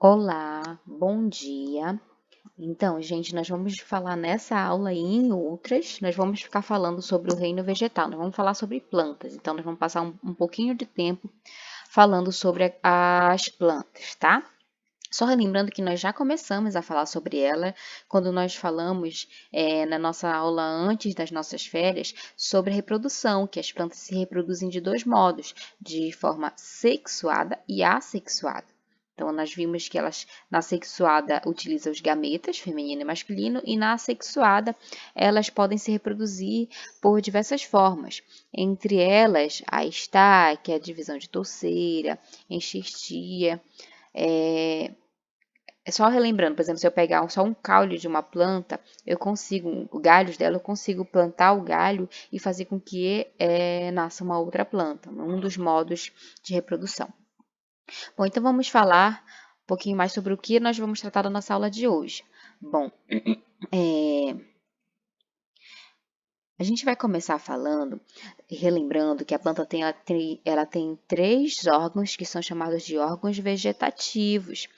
Olá, bom dia. Então, gente, nós vamos falar nessa aula e em outras, nós vamos ficar falando sobre o reino vegetal, nós vamos falar sobre plantas. Então, nós vamos passar um pouquinho de tempo falando sobre as plantas, tá? Só relembrando que nós já começamos a falar sobre ela quando nós falamos na nossa aula antes das nossas férias sobre a reprodução, que as plantas se reproduzem de dois modos, de forma sexuada e assexuada. Então, nós vimos que elas, na sexuada, utilizam os gametas, feminino e masculino, e na assexuada, elas podem se reproduzir por diversas formas. Entre elas, a estaque, a divisão de touceira, enxertia. Só relembrando, por exemplo, se eu pegar só um caule de uma planta, eu consigo, galhos dela, eu consigo plantar o galho e fazer com que nasça uma outra planta, um dos modos de reprodução. Bom, então vamos falar um pouquinho mais sobre o que nós vamos tratar na nossa aula de hoje. Bom, a gente vai começar falando, relembrando que a planta ela tem três órgãos que são chamados de órgãos vegetativos,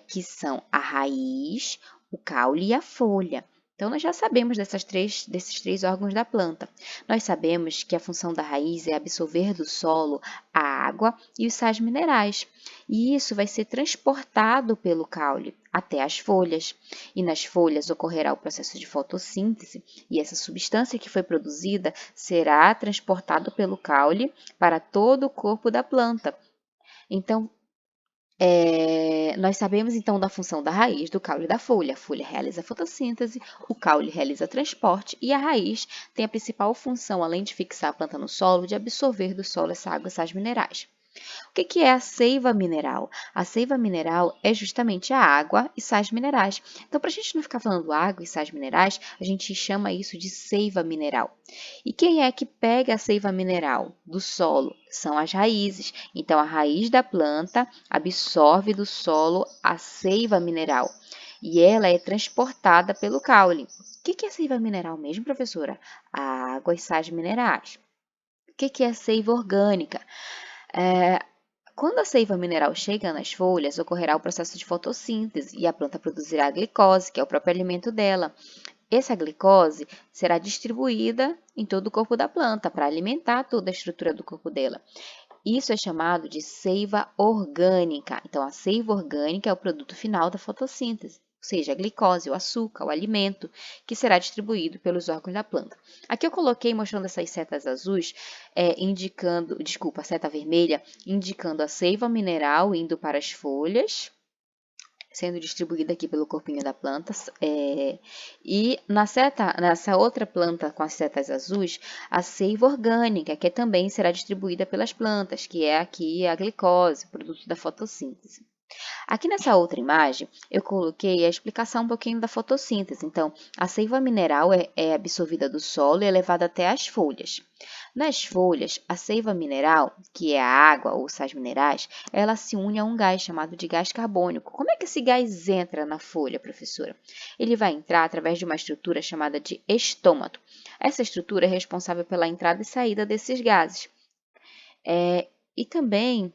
que são a raiz, o caule e a folha. Então, nós já sabemos desses três órgãos da planta. Nós sabemos que a função da raiz é absorver do solo a água e os sais minerais, e isso vai ser transportado pelo caule até as folhas. E nas folhas ocorrerá o processo de fotossíntese, e essa substância que foi produzida será transportada pelo caule para todo o corpo da planta. Então, nós sabemos então da função da raiz, do caule e da folha. A folha realiza a fotossíntese, o caule realiza transporte e a raiz tem a principal função, além de fixar a planta no solo, de absorver do solo essa água e sais minerais. O que é a seiva mineral? A seiva mineral é justamente a água e sais minerais. Então, para a gente não ficar falando água e sais minerais, a gente chama isso de seiva mineral. E quem é que pega a seiva mineral do solo? São as raízes. Então, a raiz da planta absorve do solo a seiva mineral e ela é transportada pelo caule. O que é seiva mineral mesmo, professora? A água e sais minerais. O que é a seiva orgânica? Quando a seiva mineral chega nas folhas, ocorrerá o processo de fotossíntese e a planta produzirá a glicose, que é o próprio alimento dela. Essa glicose será distribuída em todo o corpo da planta para alimentar toda a estrutura do corpo dela. Isso é chamado de seiva orgânica. Então, a seiva orgânica é o produto final da fotossíntese, ou seja, a glicose, o açúcar, o alimento, que será distribuído pelos órgãos da planta. Aqui eu coloquei mostrando essas setas azuis, a seta vermelha, indicando a seiva mineral indo para as folhas, sendo distribuída aqui pelo corpinho da planta. E nessa outra planta com as setas azuis, a seiva orgânica, que também será distribuída pelas plantas, que é aqui a glicose, produto da fotossíntese. Aqui nessa outra imagem, eu coloquei a explicação um pouquinho da fotossíntese. Então, a seiva mineral é absorvida do solo e é levada até as folhas. Nas folhas, a seiva mineral, que é a água ou sais minerais, ela se une a um gás chamado de gás carbônico. Como é que esse gás entra na folha, professora? Ele vai entrar através de uma estrutura chamada de estômato. Essa estrutura é responsável pela entrada e saída desses gases. E também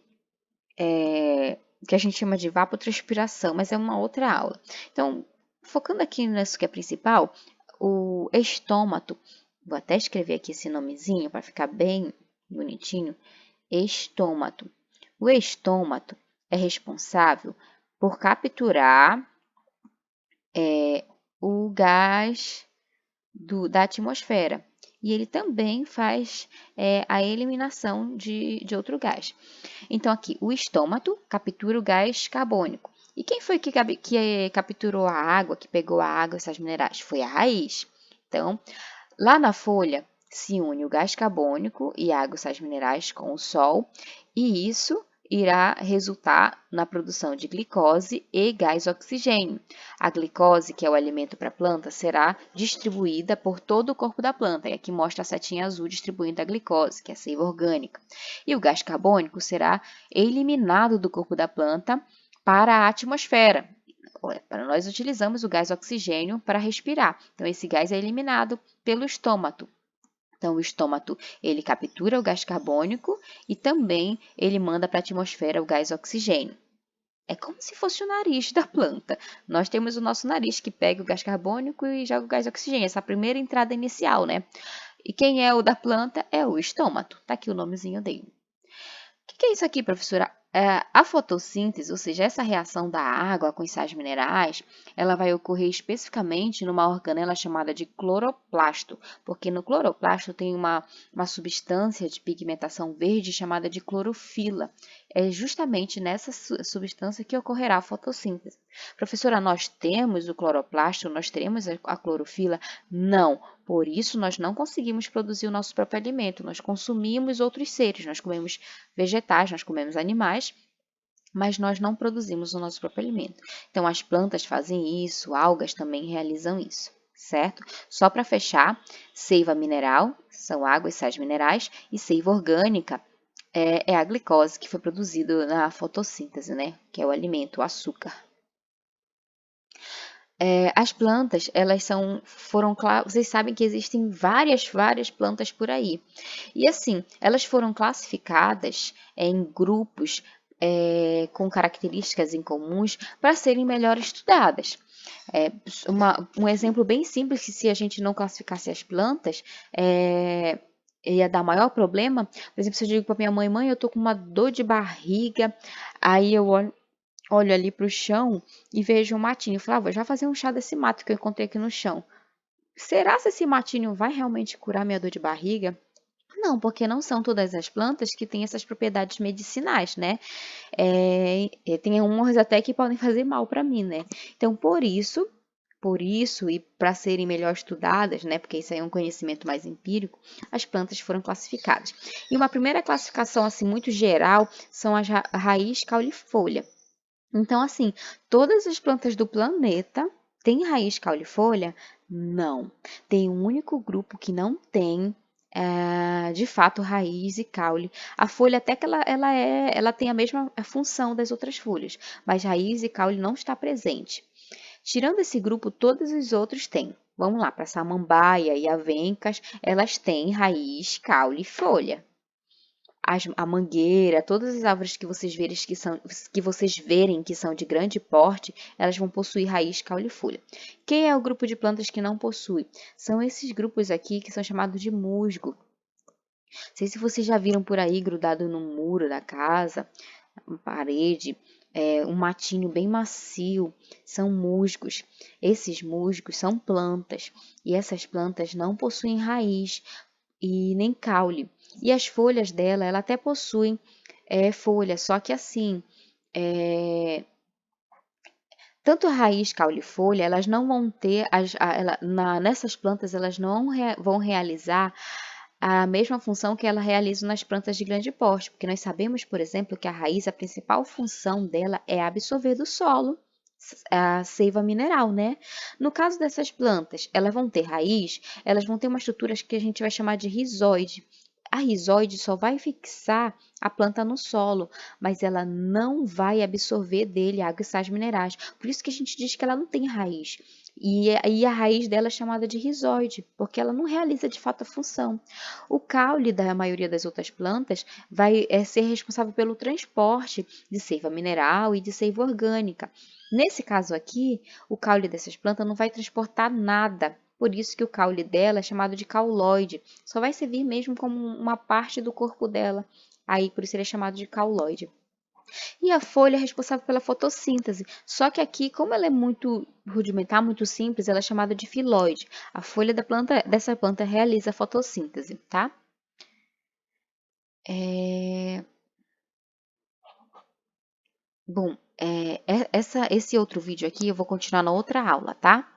que a gente chama de evapotranspiração, mas é uma outra aula. Então, focando aqui nisso que é principal, o estômato, vou até escrever aqui esse nomezinho para ficar bem bonitinho, estômato. O estômato é responsável por capturar o gás da atmosfera. E ele também faz a eliminação de outro gás. Então, aqui, o estômato captura o gás carbônico. E quem foi que capturou a água, que pegou a água e essas minerais? Foi a raiz. Então, lá na folha se une o gás carbônico e a água e sais minerais com o sol, e isso irá resultar na produção de glicose e gás oxigênio. A glicose, que é o alimento para a planta, será distribuída por todo o corpo da planta. E aqui mostra a setinha azul distribuindo a glicose, que é a seiva orgânica. E o gás carbônico será eliminado do corpo da planta para a atmosfera. Nós utilizamos o gás oxigênio para respirar. Então, esse gás é eliminado pelo estômato. Então, o estômato, ele captura o gás carbônico e também ele manda para a atmosfera o gás oxigênio. É como se fosse o nariz da planta. Nós temos o nosso nariz que pega o gás carbônico e joga o gás oxigênio, essa primeira entrada inicial, né? E quem é o da planta é o estômago. Tá aqui o nomezinho dele. O que é isso aqui, professora? A fotossíntese, ou seja, essa reação da água com os sais minerais, ela vai ocorrer especificamente numa organela chamada de cloroplasto, porque no cloroplasto tem uma substância de pigmentação verde chamada de clorofila. É justamente nessa substância que ocorrerá a fotossíntese. Professora, nós temos o cloroplasto, nós teremos a clorofila? Não. Por isso, nós não conseguimos produzir o nosso próprio alimento, nós consumimos outros seres, nós comemos vegetais, nós comemos animais, mas nós não produzimos o nosso próprio alimento. Então, as plantas fazem isso, algas também realizam isso, certo? Só para fechar, seiva mineral, são água e sais minerais, e seiva orgânica é a glicose que foi produzida na fotossíntese, né? Que é o alimento, o açúcar. As plantas, vocês sabem que existem várias plantas por aí. E assim, elas foram classificadas em grupos com características em comuns para serem melhor estudadas. Um exemplo bem simples que se a gente não classificasse as plantas, ia dar maior problema. Por exemplo, se eu digo para minha mãe, eu tô com uma dor de barriga, aí eu olho ali para o chão e vejo um matinho. Eu falo, vou já fazer um chá desse mato que eu encontrei aqui no chão. Será que esse matinho vai realmente curar minha dor de barriga? Não, porque não são todas as plantas que têm essas propriedades medicinais, né? Tem umas até que podem fazer mal para mim, né? Então, por isso e para serem melhor estudadas, né? Porque isso aí é um conhecimento mais empírico, as plantas foram classificadas. E uma primeira classificação assim muito geral são as raiz, caule e folha. Então, assim, todas as plantas do planeta têm raiz caulifolha? Não. Tem um único grupo que não tem, de fato, raiz e caule. A folha até que ela tem a mesma função das outras folhas, mas raiz e caule não está presente. Tirando esse grupo, todos os outros têm. Vamos lá, para samambaia e avencas, elas têm raiz, caule e folha. A mangueira, todas as árvores que vocês verem que são de grande porte, elas vão possuir raiz, caule e folha. Quem é o grupo de plantas que não possui? São esses grupos aqui que são chamados de musgo. Não sei se vocês já viram por aí grudado no muro da casa, uma parede, um matinho bem macio, são musgos. Esses musgos são plantas e essas plantas não possuem raiz e nem caule. E as folhas dela, ela até possuem folha, só que assim, tanto a raiz, caule e folha, elas não vão ter, nessas plantas, elas não vão realizar a mesma função que ela realiza nas plantas de grande porte, porque nós sabemos, por exemplo, que a raiz, a principal função dela é absorver do solo a seiva mineral, né? No caso dessas plantas, elas vão ter raiz, elas vão ter uma estrutura que a gente vai chamar de rizoide. A rizoide só vai fixar a planta no solo, mas ela não vai absorver dele água e sais minerais. Por isso que a gente diz que ela não tem raiz. E a raiz dela é chamada de rizoide, porque ela não realiza de fato a função. O caule da maioria das outras plantas vai ser responsável pelo transporte de seiva mineral e de seiva orgânica. Nesse caso aqui, o caule dessas plantas não vai transportar nada. Por isso que o caule dela é chamado de cauloide. Só vai servir mesmo como uma parte do corpo dela. Aí, por isso ele é chamado de cauloide. E a folha é responsável pela fotossíntese. Só que aqui, como ela é muito rudimentar, muito simples, ela é chamada de filóide. A folha dessa planta realiza a fotossíntese, tá? Bom, esse outro vídeo aqui eu vou continuar na outra aula, tá?